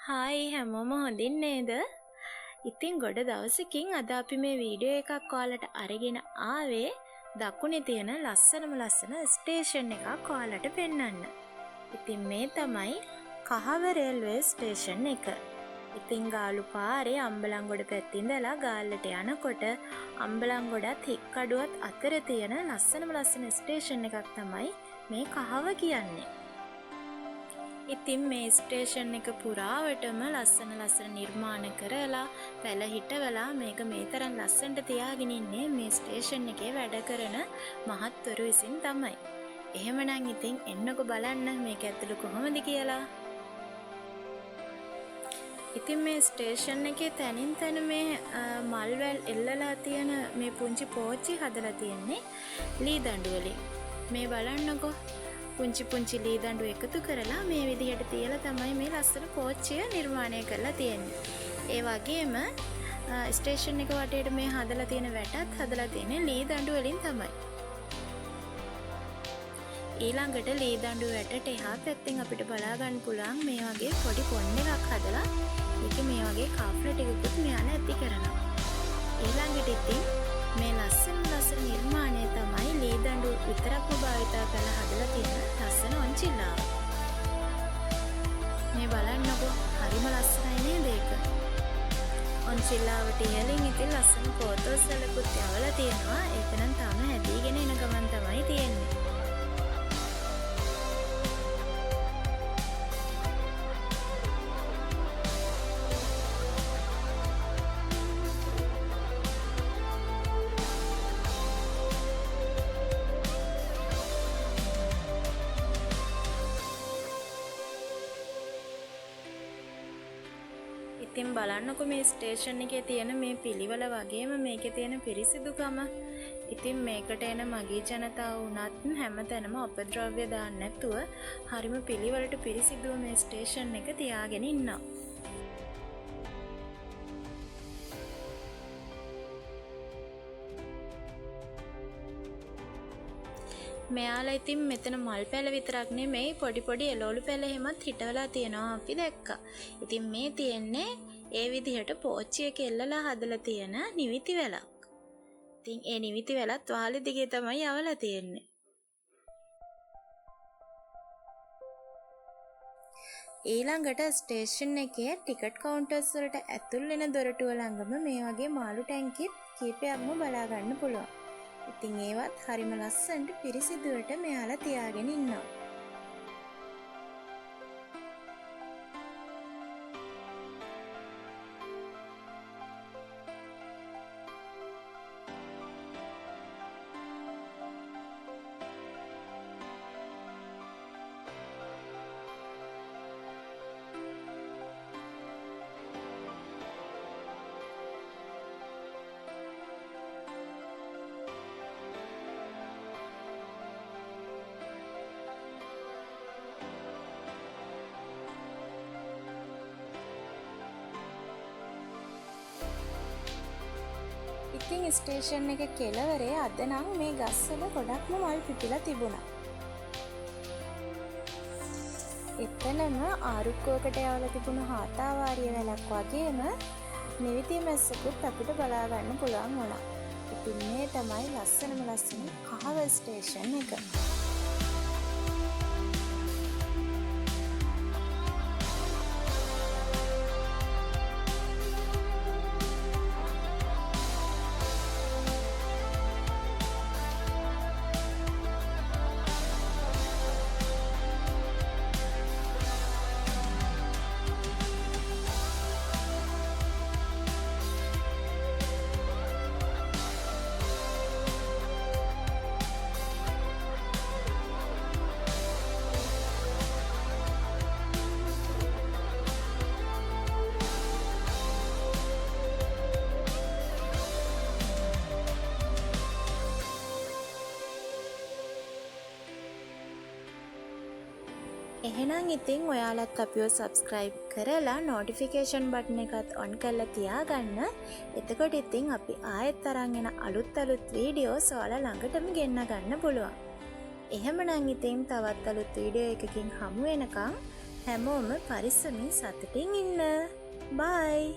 Hi හැමෝම හොඳින් නේද? ඉතින් ගොඩ දවසකින් අද අපි මේ වීඩියෝ එකක් ඔයාලට අරගෙන ආවේ දකුණේ තියෙන ලස්සන ස්ටේෂන් එකක් ඔයාලට පෙන්වන්න. ඉතින් මේ තමයි කහව රේල්වේ ස්ටේෂන් එක. ඉතින් ගාලු පාරේ අම්බලන්ගොඩ පැත්තේ ඉඳලා ගාල්ලට යනකොට අම්බලන්ගොඩත් හික්කඩුවත් අතර තියෙන ලස්සන ස්ටේෂන් එකක් තමයි මේ කහව කියන්නේ. ඉතින් මේ ස්ටේෂන් එක පුරාවටම ලස්සන නිර්මාණ කරලා පැලහිටවලා මේක මේ තරම් ලස්සනට තියාගෙන ඉන්නේ මේ ස්ටේෂන් එකේ වැඩ කරන මහත්වරු විසින් තමයි. එහෙමනම් ඉතින් එන්නකෝ බලන්න මේක ඇතුළේ කොහොමද කියලා. ඉතින් මේ ස්ටේෂන් එකේ තනින් තන මේ මල්වැල් එල්ලලා තියෙන මේ පුංචි පෝච්චි හදලා තියෙන්නේ ලී දඬු වලින්. මේ බලන්නකෝ පුංචි ලී දඬු එකතු කරලා මේ විදිහට තියලා තමයි මේ ලස්සන පෝච්චිය නිර්මාණය කරලා තියෙන්නේ. ඒ වගේම ස්ටේෂන් එක වටේට මේ හදලා තියෙන වැටත් හදලා තියෙන්නේ ලී දඬු වලින් තමයි. ඊළඟට ලී දඬු වැටට එහා පැත්තෙන් අපිට බලා ගන්න පුළුවන් මේ වගේ පොඩි පොන් එකක් හදලා ඒකේ මේ වගේ කාප්ලා ටිකකුත් මෙයාලා ඇති කරනවා. ඊළඟට ඉතින් මේ ලස්සන නිර්මාණය තමයි ලී දඬු විතරක්ම භාවිතා කරලා හදලා තියෙන ලස්සන ඔන්චිල්ලාව. මේ බලන්නකෝ හරිම ලස්සනයි නේද ඒක? ඔන්චිල්ලාවට ඉහළින් ඉතින් ලස්සන ෆෝටෝස් වලකුත් යවලා තියෙනවා. ඒක නම් තාම හැදීගෙන එන ගමන් තමයි තියෙන්නේ. ඉතින් බලන්නකෝ මේ ස්ටේෂන් එකේ තියෙන මේ පිළිවෙල වගේම මේකේ තියෙන පිරිසිදුකම. ඉතින් මේකට එන මගී ජනතාව වුණත් හැමතැනම අපද්‍රව්‍ය දාන්න නැතුව හරිම පිළිවෙලට පිරිසිදුව මේ ස්ටේෂන් එක තියාගෙන ඉන්නවා. මෙයාලා ඉතින් මෙතන මල් පැල විතරක් නෙමෙයි පොඩි එළවලු පැල එහෙමත් හිටවලා තියෙනවා අපි දැක්කා. ඉතින් මේ තියෙන්නේ ඒ විදිහට පෝච්චියක එල්ලලා හදලා තියෙන නිවිති වැලක්. ඉතින් ඒ නිවිති වැලත් වාලේ දිගේ තමයි යවලා තියෙන්නේ. ඊළඟට ස්ටේෂන් එකේ ටිකට් කවුන්ටර්ස් වලට ඇතුල් වෙන දොරටුව ළඟම මේ වගේ මාළු ටැංකිත් කීපයක්ම බලා ගන්න පුළුවන්. ඉතින් ඒවත් හරිම ලස්සනට පිරිසිදුවට මෙයාලා තියාගෙන ඉන්නවා. ඉතින් ස්ටේෂන් එක කෙළවරේ අද නම් මේ ගස්වල ගොඩක්ම මල් පිපිලා තිබුණා. එතනම ආරුක්කුවකට යවලා තිබුණු හාතාවාරිය වැලක් වගේම නිවිති මැස්සකුත් අපිට බලා ගන්න පුළුවන් වුණා. ඉතින් මේ තමයි ලස්සන කහව ස්ටේෂන් එක. එහෙනම් ඉතින් ඔයාලත් අපිව subscribe කරලා notification button එකත් on කරලා තියාගන්න. එතකොට ඉතින් අපි ආයෙත් අරන් එන අලුත් videos ඔයාලා ළඟටම ගෙන්න ගන්න පුළුවන්. එහෙමනම් ඉතින් තවත් අලුත් වීඩියෝ එකකින් හමු වෙනකම් හැමෝම පරිස්සමින් සතුටින් ඉන්න. බයි.